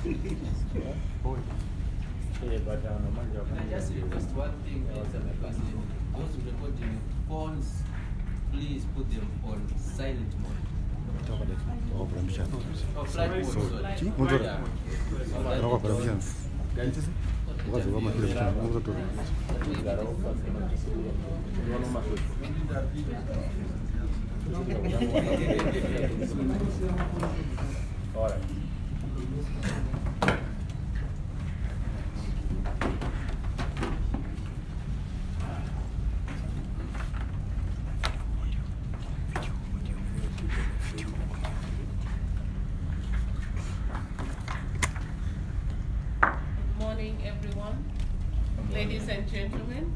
But I just request one thing, because those recording phones, please put them on silent mode. Oh, flight mode, All right. Everyone, ladies and gentlemen,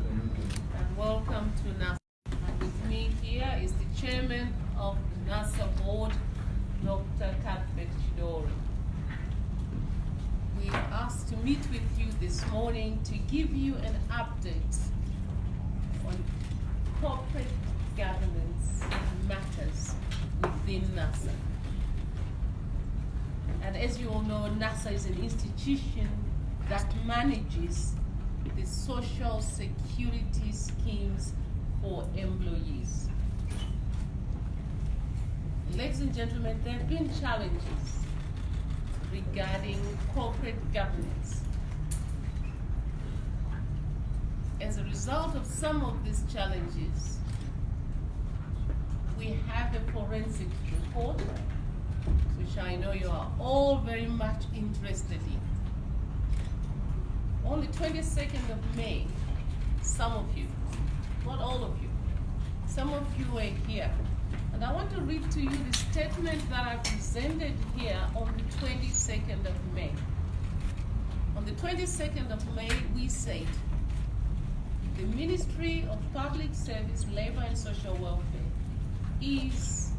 and welcome to NSSA. And with me here is the chairman of the NSSA board, Dr. Sakai Nzenza. We are asked to meet with you this morning to give you an update on corporate governance matters within NSSA. And as you all know, NSSA is an institution that manages the social security schemes for employees. Ladies and gentlemen, there have been challenges regarding corporate governance. As a result of some of these challenges, we have a forensic report, which I know you are all very much interested in. On the 22nd of May, some of you, not all of you, some of you were here. And I want to read to you the statement that I presented here on the 22nd of May. On the 22nd of May, we said, the Ministry of Public Service, Labor and Social Welfare is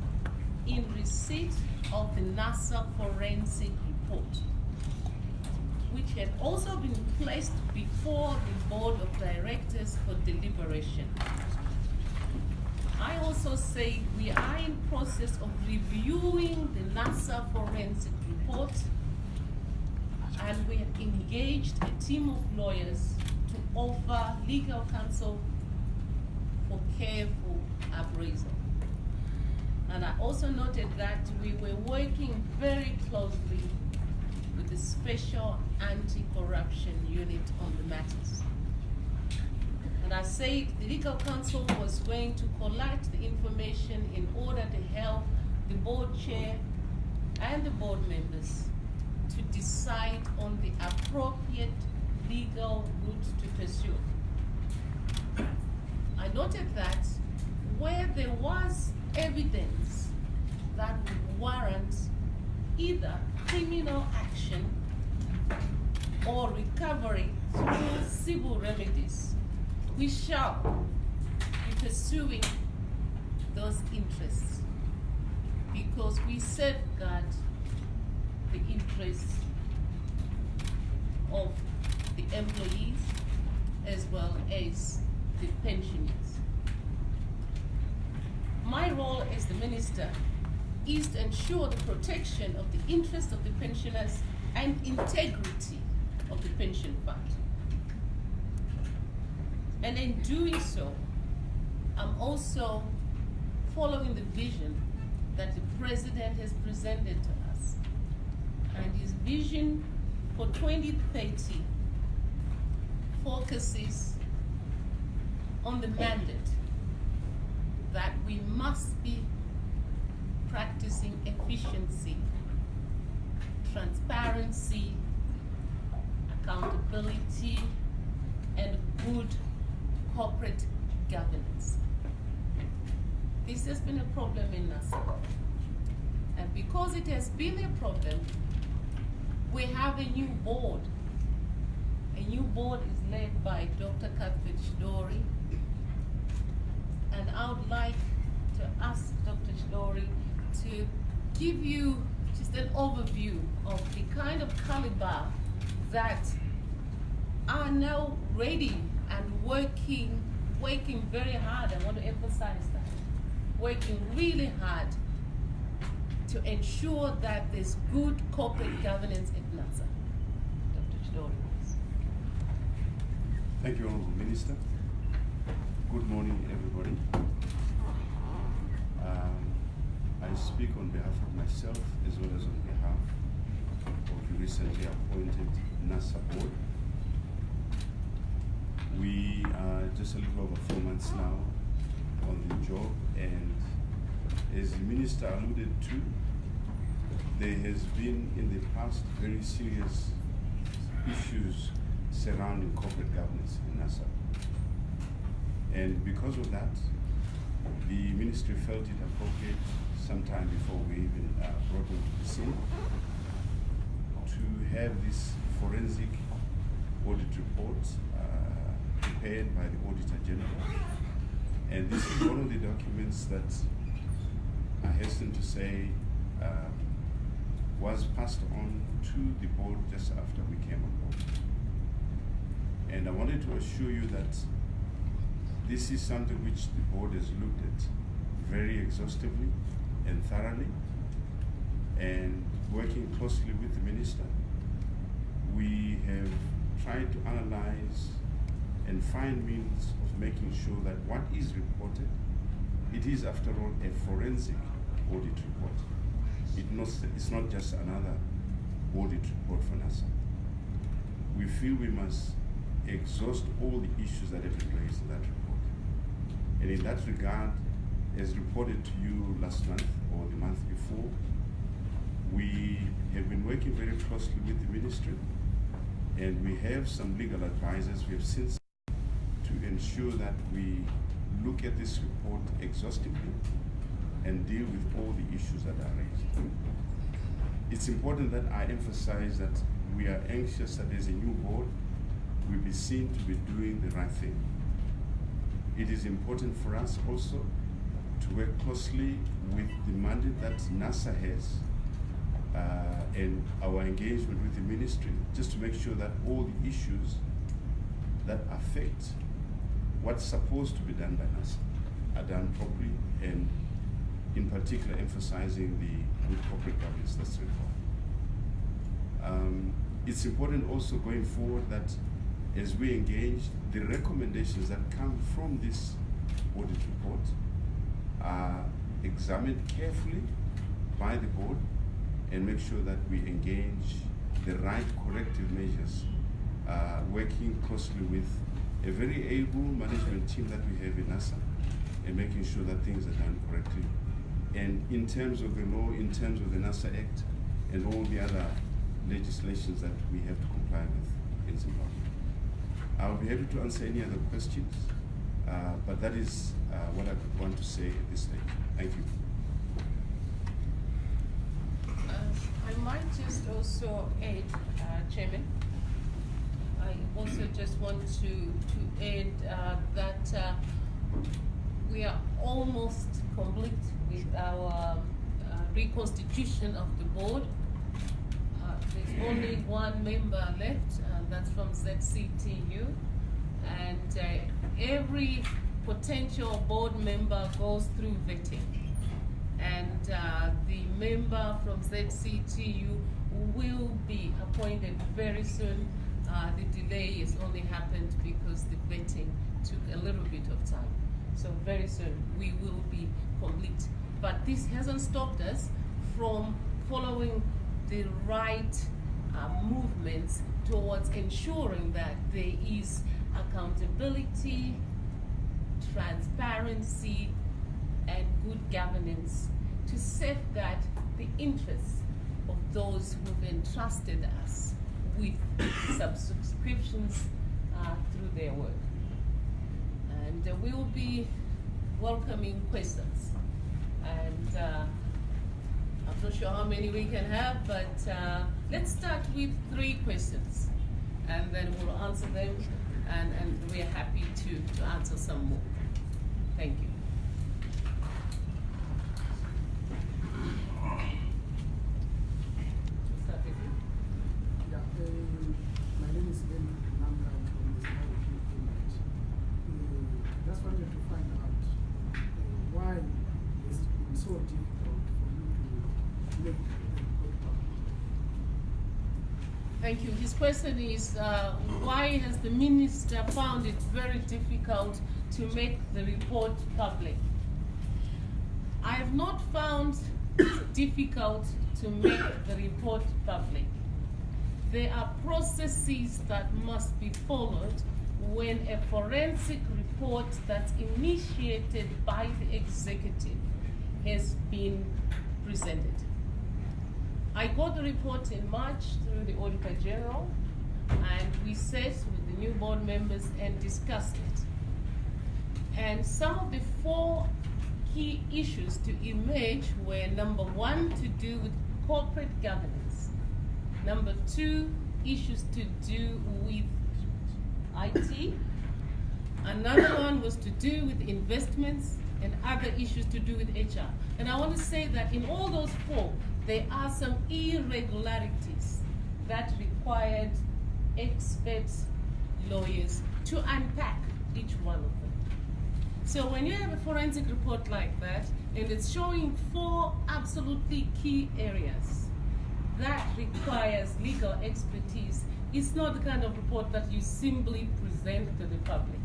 in receipt of the NSSA forensic report, which had also been placed before the board of directors for deliberation. I also say we are in process of reviewing the NSSA forensic report, and we have engaged a team of lawyers to offer legal counsel for careful appraisal. And I also noted that we were working very closely with the Special Anti-Corruption Unit on the matters. And I said the legal counsel was going to collect the information in order to help the board chair and the board members to decide on the appropriate legal route to pursue. I noted that where there was evidence that would warrant either criminal action or recovery through civil remedies, we shall be pursuing those interests, because we safeguard the interests of the employees as well as the pensioners. My role as the minister is to ensure the protection of the interests of the pensioners and integrity of the pension fund. And in doing so, I'm also following the vision that the president has presented to us. And his vision for 2030 focuses on the mandate that we must be practicing efficiency, transparency, accountability, and good corporate governance. This has been a problem in NSSA. And because it has been a problem, we have a new board. A new board is led by Dr. Sakai Nzenza. And I would like to ask Dr. Nzenza to give you just an overview of the kind of caliber that are now ready and working very hard. I want to emphasize that. Working really hard to ensure that there's good corporate governance at NSSA. story is. Thank you, Honourable Minister. Good morning, everybody. I speak on behalf of myself as well as on behalf of the recently appointed NSSA board. We are just a little over 4 months now on the job, and as the Minister alluded to, there has been in the past very serious issues surrounding corporate governance in NSSA. And because of that, the ministry felt it appropriate sometime before we even brought into the scene to have this forensic audit report prepared by the Auditor General. And this is one of the documents that I hasten to say was passed on to the board just after we came on board. And I wanted to assure you that this is something which the board has looked at very exhaustively and thoroughly, and working closely with the minister, we have tried to analyze and find means of making sure that what is reported, it is after all a forensic audit report. It's not just another audit report for NSSA. We feel we must exhaust all the issues that have been raised in that report. And in that regard, as reported to you last month or the month before, we have been working very closely with the ministry, and we have some legal advisors. We have since to ensure that we look at this report exhaustively and deal with all the issues that are raised. It's important that I emphasize that we are anxious that as a new board, we be seen to be doing the right thing. It is important for us also to work closely with the mandate that NSSA has and our engagement with the ministry, just to make sure that all the issues that affect what's supposed to be done by NSSA are done properly, and in particular emphasizing the good corporate governance that's required. It's important also going forward that as we engage, the recommendations that come from this audit report are examined carefully by the board and make sure that we engage the right corrective measures, working closely with a very able management team that we have in NSSA, and making sure that things are done correctly. And in terms of the law, in terms of the NSSA Act, and all the other legislations that we have to comply with in Zimbabwe. I'll be happy to answer any other questions, but that is what I would want to say at this stage. Thank you. I might just also add, Chairman, I also just want to add that we are almost complete with our reconstitution of the board. There's only one member left, and that's from ZCTU. And every potential board member goes through vetting. And the member from ZCTU will be appointed very soon. The delay has only happened because the vetting took a little bit of time. So very soon we will be complete. But this hasn't stopped us from following the right movements towards ensuring that there is accountability, transparency, and good governance to safeguard the interests of those who've entrusted us with subscriptions through their work. And we will be welcoming questions. And I'm not sure how many we can have, but let's start with 3 questions, and then we'll answer them, and we're happy to answer some more. Thank you. Start with you. Yeah, my name is Ben Nanga from the just wanted to find out why it's been so difficult for you to make the report public. Thank you. His question is, why has the minister found it very difficult to make the report public? I have not found it difficult to make the report public. There are processes that must be followed when a forensic report that's initiated by the executive has been presented. I got the report in March through the Auditor General, and we sat with the new board members and discussed it. And some of the 4 key issues to emerge were: number 1, to do with corporate governance; number 2, issues to do with IT; another one was to do with investments, and other issues to do with HR. And I want to say that in all those 4, there are some irregularities that required expert lawyers to unpack each one of them. So when you have a forensic report like that, and it's showing 4 absolutely key areas that requires legal expertise, it's not the kind of report that you simply present to the public.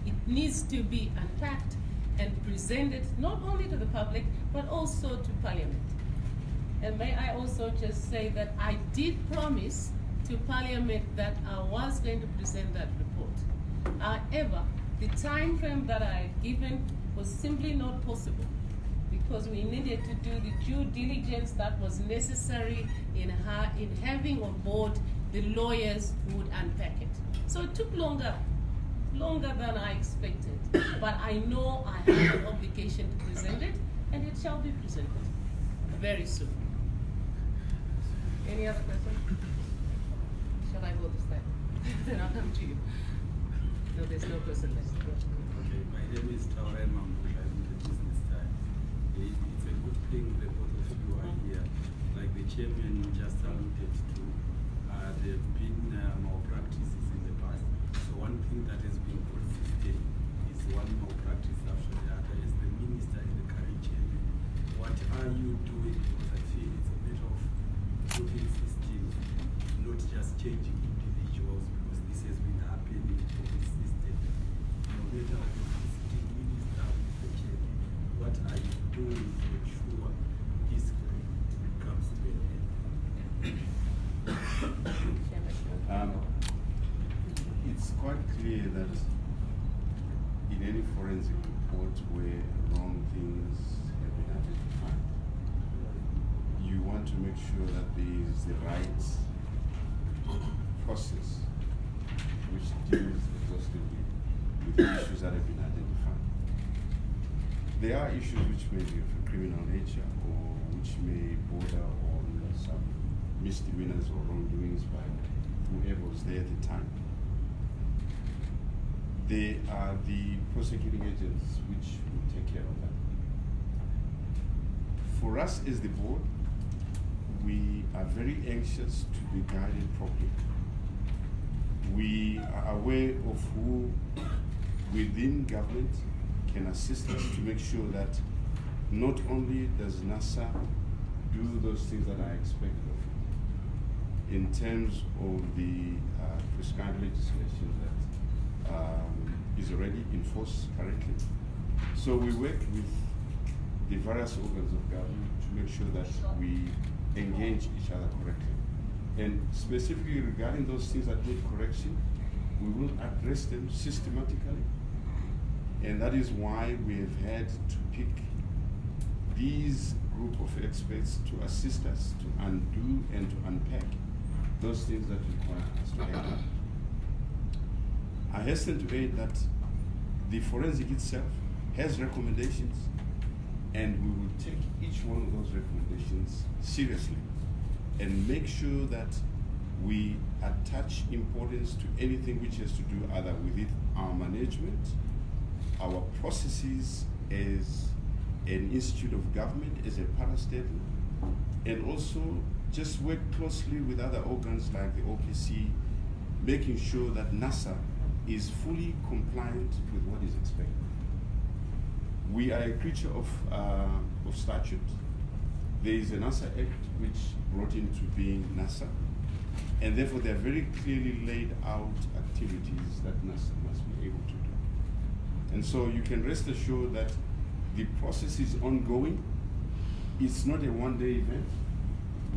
It needs to be unpacked and presented not only to the public, but also to Parliament. And may I also just say that I did promise to Parliament that I was going to present that report. However, the time frame that I had given was simply not possible, because we needed to do the due diligence that was necessary in having on board the lawyers who would unpack it. So it took longer than I expected, but I know I have an obligation to present it, and it shall be presented very soon. Any other question? Shall I go this time? Then I'll come to you. No, there's no person left. Okay, my name is Taurel Mambush. I'm in the business time. It's a good thing that both of you are here. Like the chairman just alluded to, there have been malpractices in the past. So one thing that has been consistent is one malpractice after the other. As the minister and the current chairman, what are you doing? Because I feel it's a bit of putting systems, not just changing individuals, because this has been happening for the system. No matter who is the sitting minister or the chairman, what are you doing to ensure this comes to an end? It's quite clear that in any forensic report where wrong things have been identified, you want to make sure that there is the right process which deals exhaustively with the issues that have been identified. There are issues which may be of a criminal nature, or which may border on some misdemeanors or wrongdoings by whoever was there at the time. They are the prosecuting agents which will take care of that. For us as the board, we are very anxious to be guided properly. We are aware of who within government can assist us to make sure that not only does NASA do those things that are expected of it in terms of the prescribed legislation that is already in force currently. So we work with the various organs of government to make sure that we engage each other correctly. And specifically regarding those things that need correction, we will address them systematically. And that is why we have had to pick these group of experts to assist us to undo and to unpack those things that require us to act. I hasten to add that the forensic itself has recommendations, and we will take each one of those recommendations seriously and make sure that we attach importance to anything which has to do either with it, our management, our processes as an institute of government, as a parastatal, and also just work closely with other organs like the OPC, making sure that NASA is fully compliant with what is expected. We are a creature of statute. There is a NASA Act which brought into being NASA, And therefore, there are very clearly laid out activities that NASA must be able to do. And so you can rest assured that the process is ongoing. It's not a one-day event.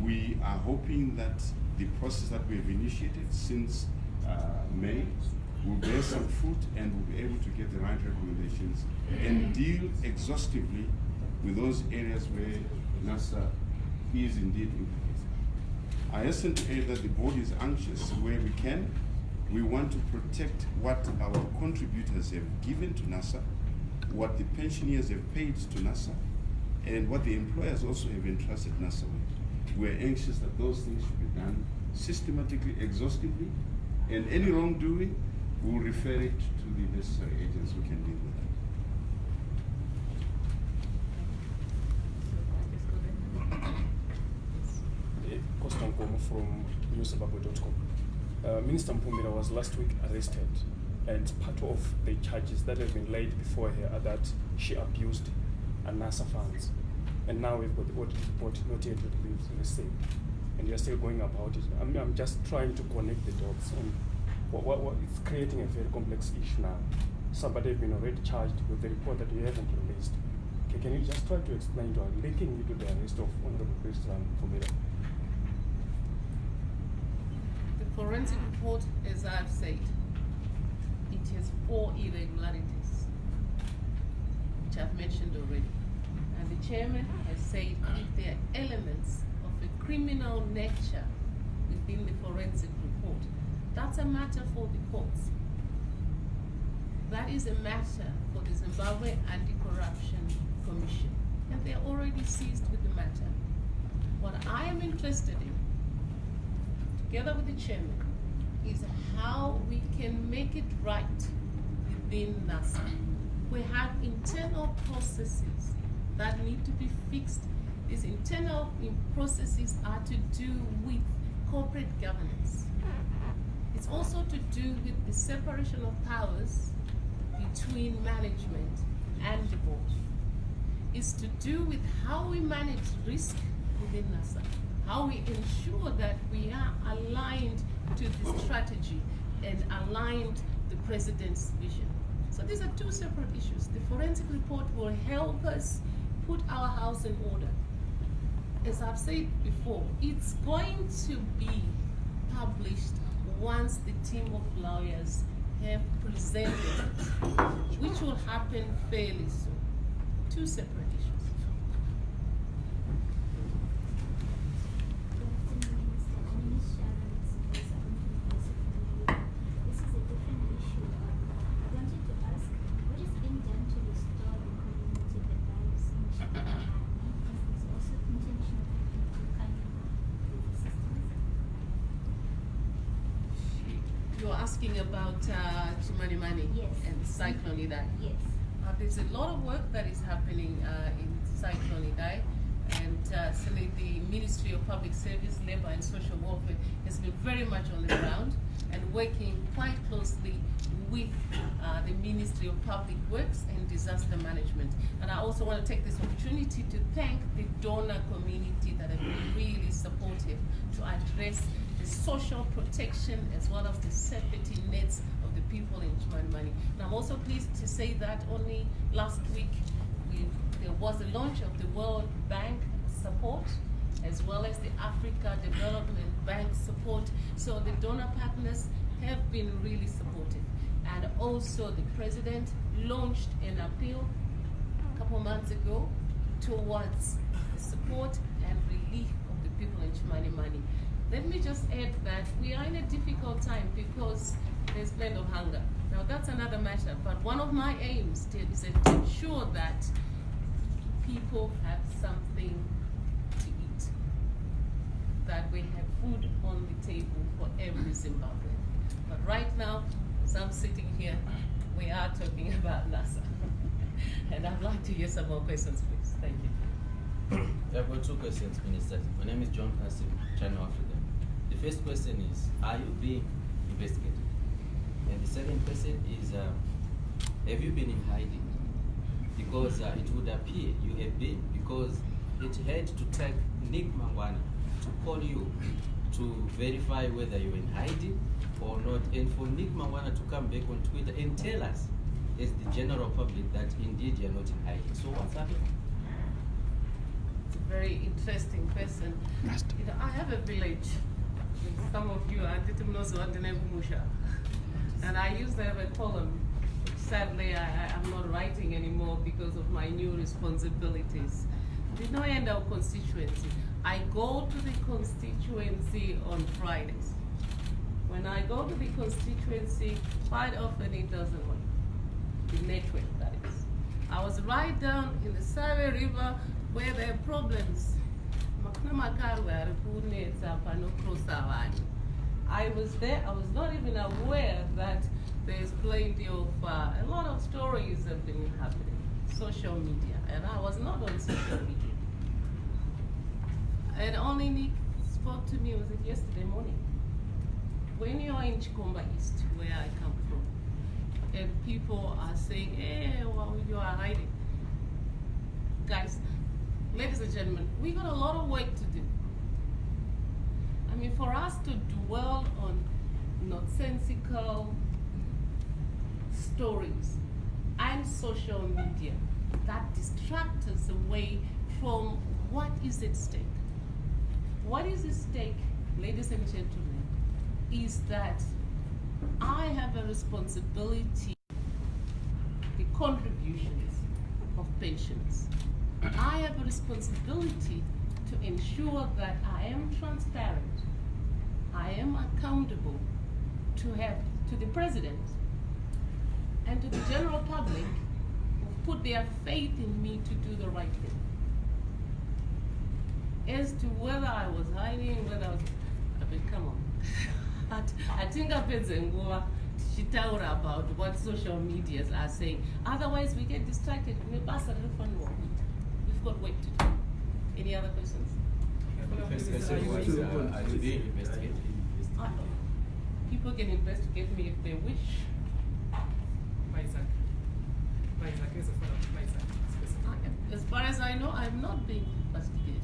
We are hoping that the process that we have initiated since May will bear some fruit and will be able to get the right recommendations and deal exhaustively with those areas where NASA is indeed implicated. I hasten to add that the board is anxious where we can. We want to protect what our contributors have given to NASA, what the pensioners have paid to NASA, and what the employers also have entrusted NASA with. We're anxious that those things should be done systematically, exhaustively, and any wrongdoing, we'll refer it to the necessary agents who can deal with that. Costa Nkomo from newzimbabwe.com. Minister Mpumira was last week arrested, and part of the charges that have been laid before her are that she abused NASA funds. And now we've got the audit report not yet received, and you're still going about it. I'm just trying to connect the dots, and what it's creating a very complex issue now. Somebody has been already charged with the report that you haven't released. Okay, can you just try to explain to her, linking you to the arrest of Honorable Minister Mpumira? The forensic report, as I've said, it has 4 irregularities, which I've mentioned already. And the chairman has said if there are elements of a criminal nature within the forensic report, that's a matter for the courts. That is a matter for the Zimbabwe Anti-Corruption Commission, and they're already seized with the matter. What I am interested in, together with the chairman, is how we can make it right within NASA. We have internal processes that need to be fixed. These internal processes are to do with corporate governance. It's also to do with the separation of powers between management and the board. It's to do with how we manage risk within NASA, how we ensure that we are aligned to the strategy and aligned to the president's vision. So these are 2 separate issues. The forensic report will help us put our house in order. As I've said before, it's going to be published once the team of lawyers have presented it, which will happen fairly soon. 2 separate issues. You're asking about Chimani Yes. and Cyclone Idai. Yes. There's a lot of work that is happening in Cyclone Idai, and certainly the Ministry of Public Service, Labour and Social Welfare has been very much on the ground and working quite closely with the Ministry of Public Works and Disaster Management. And I also want to take this opportunity to thank the donor community that have been really supportive to address the social protection as well as the safety nets of the people in Chimani. And I'm also pleased to say that only last week there was a launch of the World Bank support as well as the Africa Development Bank support. So the donor partners have been really supportive. And also the president launched an appeal a couple months ago towards the support and relief of the people in Chimani. Let me just add that we are in a difficult time because there's plenty of hunger. Now that's another matter, but one of my aims is to ensure that people have something to eat, that we have food on the table for every Zimbabwean. But right now, as I'm sitting here, we are talking about NASA. And I'd like to hear some more questions, please. Thank you. I've got 2 questions, Minister. My name is John Kasim, Channel Africa. The first question is, are you being investigated? And the second question is, have you been in hiding? Because it would appear you have been, because it had to take Nick Mangwana to call you to verify whether you're in hiding or not, and for Nick Mangwana to come back on Twitter and tell us, as the general public, that indeed you're not in hiding. So what's happening? It's a very interesting question. You know, I have a village. Some of you are and I used to have a column. Sadly, I'm not writing anymore because of my new responsibilities. We know in our constituency. I go to the constituency on Fridays. When I go to the constituency, quite often it doesn't work. The network, that is. I was right down in the Sakai River where there are problems. I was there, I was not even aware that there's plenty of, a lot of stories have been happening, social media, and I was not on social media. And only Nick spoke to me, was it yesterday morning? When you're in Chikomba East, where I come from, and people are saying, hey, well, you are hiding. Guys, ladies and gentlemen, we got a lot of work to do. I mean, for us to dwell on nonsensical stories and social media that distract us away from what is at stake. What is at stake, ladies and gentlemen, is that I have a responsibility, the contributions of pensions. I have a responsibility to ensure that I am transparent, I am accountable to the president and to the general public who put their faith in me to do the right thing. As to whether I was hiding, whether I was, I mean, come on. I think I've been about what social medias are saying. Otherwise, we get distracted. We've got work to do. Any other questions? First question was, are you being investigated? People can investigate me if they wish. As far as I know, I'm not being investigated.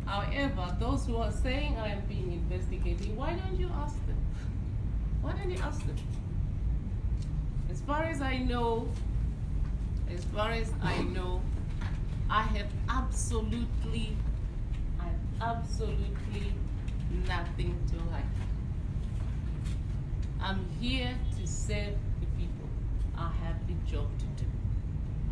However, those who are saying I am being investigated, why don't you ask them? Why don't you ask them? As far as I know, I have absolutely nothing to hide. I'm here to serve the people. I have the job to do.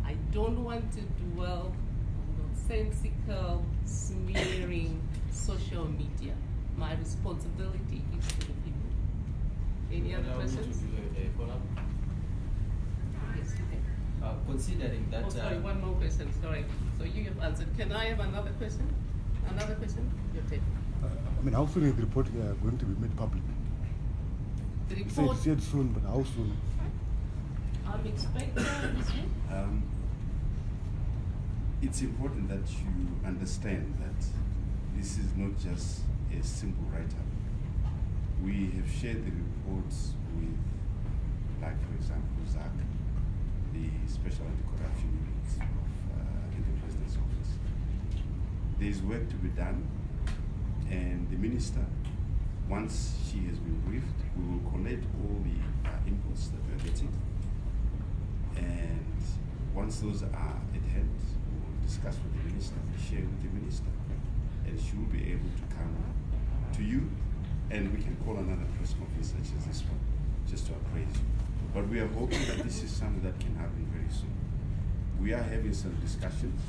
I don't want to dwell on nonsensical, smearing social media. My responsibility is to the people. Any other questions? Yes, you can. Considering that... Oh, sorry, one more question, sorry. So you have answered. Can I have another question? Another question? Your take. I mean, how soon is the report going to be made public? The You report, said soon, but how soon? I'm expecting It's important that you understand that this is not just a simple write-up. We have shared the reports with, like for example, ZAC, the Special Anti-Corruption Unit in the President's Office. There is work to be done, and the Minister, once she has been briefed, we will collect all the inputs that we are getting, and once those are at hand, we will discuss with the Minister, share with the Minister, and she will be able to come to you, and we can call another press conference such as this one, just to appraise you. But we are hoping that this is something that can happen very soon. We are having some discussions,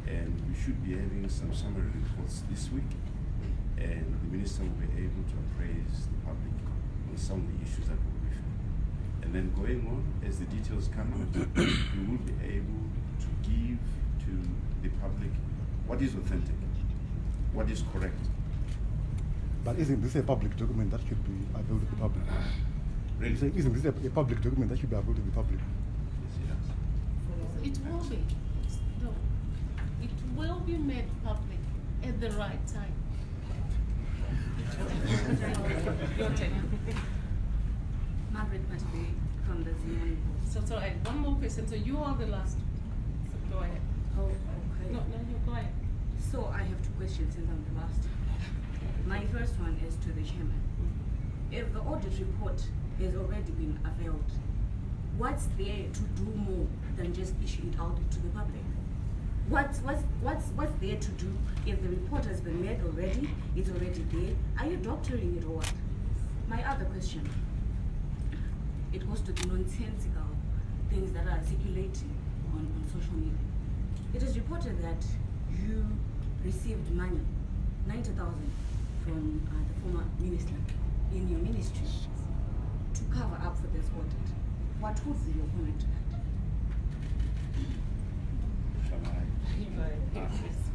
and we should be having some summary reports this week, and the Minister will be able to appraise the public on some of the issues that we'll brief. And then going on, as the details come out, we will be able to give to the public what is authentic, what is correct. But isn't this a public document that should be available to the public? Really? So isn't this a public document that should be available to the public? Yes, it will be. No, it will be made public at the right time. Your take. Margaret Matibe from the Zimbabwe. So sorry, one more question. So you are the last. So go ahead. Oh, okay. No, you go ahead. So I have two questions since I'm the last. My first first one is to the chairman. If the audit report has already been availed, what's there to do more than just issue it out to the public? What's there to do if the report has been made already, it's already there? Are you doctoring it or what? My other question, it goes to the nonsensical things that are circulating on social media. It is reported that you received money, 90,000 from the former minister in your ministry to cover up for this audit. What would be your comment to that? Shall I?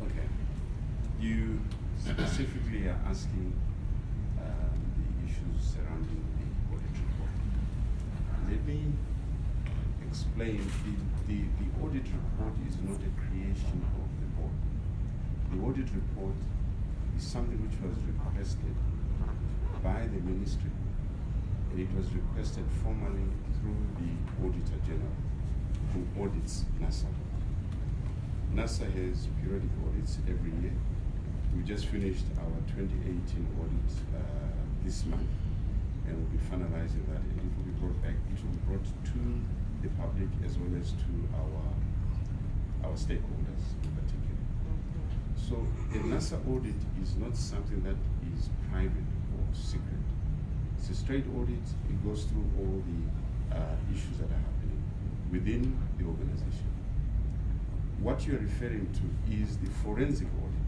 Okay. You specifically are asking the issues surrounding the audit report. Let me explain. The audit report is not a creation of the board. The audit report is something which was requested by the ministry, and it was requested formally through the Auditor General, who audits NSSA. NSSA has periodic audits every year. We just finished our 2018 audit this month, and we'll be finalizing that, and it will be brought back. It will be brought to the public as well as to our stakeholders in particular. So a NSSA audit is not something that is private or secret. It's a straight audit. It goes through all the issues that are happening within the organization. What you're referring to is the forensic audit,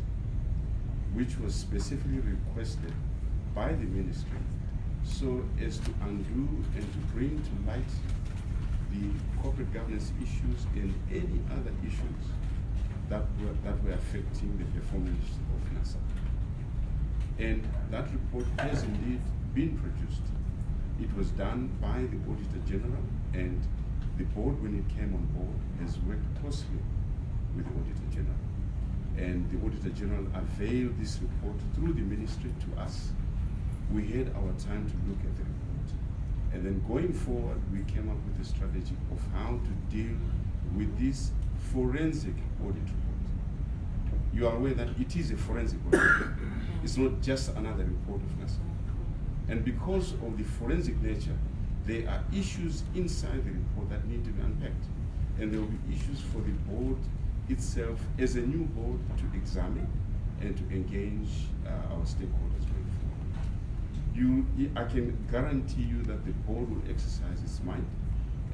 which was specifically requested by the ministry so as to undo and to bring to light the corporate governance issues and any other issues that were affecting the performance of NSSA. And that report has indeed been produced. It was done by the Auditor General, and the board, when it came on board, has worked closely with the Auditor General. And the Auditor General availed this report through the ministry to us. We had our time to look at the report. And then going forward, we came up with a strategy of how to deal with this forensic audit report. You are aware that it is a forensic audit. It's not just another report of NSSA. And because of the forensic nature, there are issues inside the report that need to be unpacked. And there will be issues for the board itself as a new board to examine and to engage our stakeholders going forward. I can guarantee you that the board will exercise its mind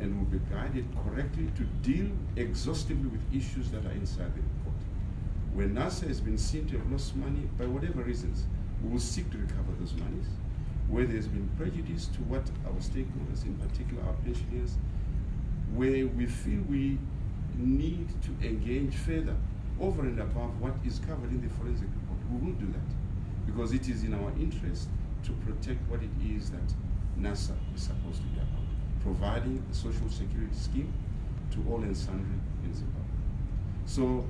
and will be guided correctly to deal exhaustively with issues that are inside the report. When NSSA has been seen to have lost money, by whatever reasons, we will seek to recover those monies. Where there's been prejudice to what our stakeholders, in particular our pensioners, where we feel we need to engage further over and above what is covered in the forensic report, we will do that, because it is in our interest to protect what it is that NSSA is supposed to be about, providing a social security scheme to all and sundry in Zimbabwe. So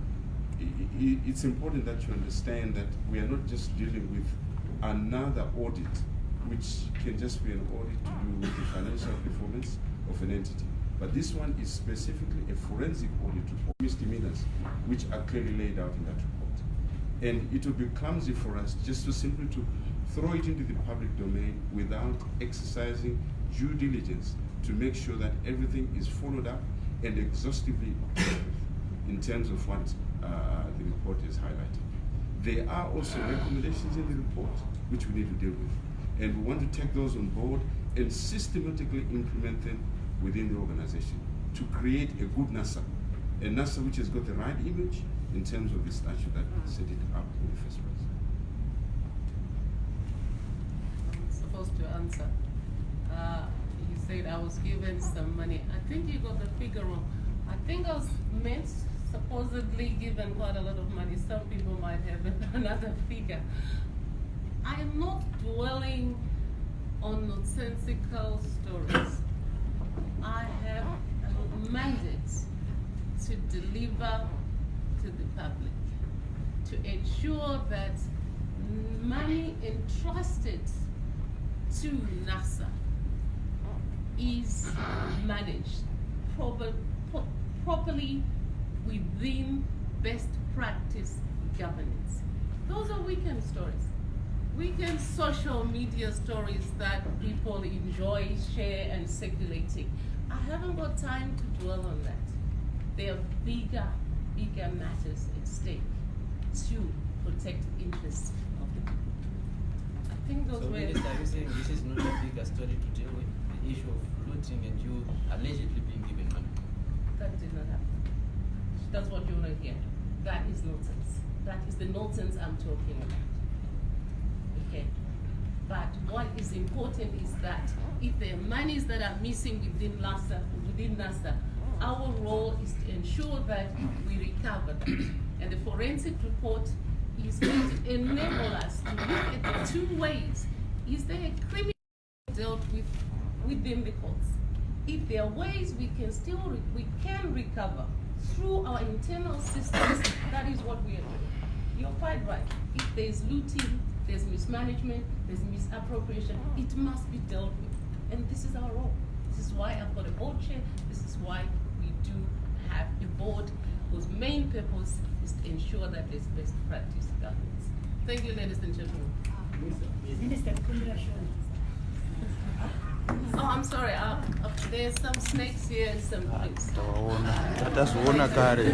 it's important that you understand that we are not just dealing with another audit, which can just be an audit to do with the financial performance of an entity. But this one is specifically a forensic audit report, misdemeanors, which are clearly laid out in that report. And it will be clumsy for us just to simply to throw it into the public domain without exercising due diligence to make sure that everything is followed up and exhaustively in terms of what the report is highlighting. There are also recommendations in the report which we need to deal with. And we want to take those on board and systematically implement them within the organization to create a good NSSA, a NSSA which has got the right image in terms of the statute that set it up in the first place. I'm supposed to answer. You said I was given some money. I think you got the figure wrong. I think I was supposedly given quite a lot of money. Some people might have another figure. I am not dwelling on nonsensical stories. I have a mandate to deliver to the public, to ensure that money entrusted to NSSA is managed properly within best practice governance. Those are weekend stories. weekend social media stories that people enjoy, share, and circulating. I haven't got time to dwell on that. There are bigger matters at stake to protect the interests of the people. I think those So, were. Minister, are you saying this is not a bigger story to deal with? The issue of looting and you allegedly being given money? That did not happen. That's what you want to hear. That is nonsense. That is the nonsense I'm talking about. Okay. But what is important is that if there are monies that are missing within NSSA, our role is to ensure that we recover that. And the forensic report is going to enable us to look at the two ways. Is there a criminal dealt with within the courts? If there are ways we can recover through our internal systems, that is what we are doing. You're quite right. If there's looting, there's mismanagement, there's misappropriation, it must be dealt with. And this is our role. This is why I've got a board chair. This is why we do have a board whose main purpose is to ensure that there's best practice governance. Thank you, ladies and gentlemen. Minister, congratulations. Oh, I'm sorry. There's some snakes here and some things. That's one carry.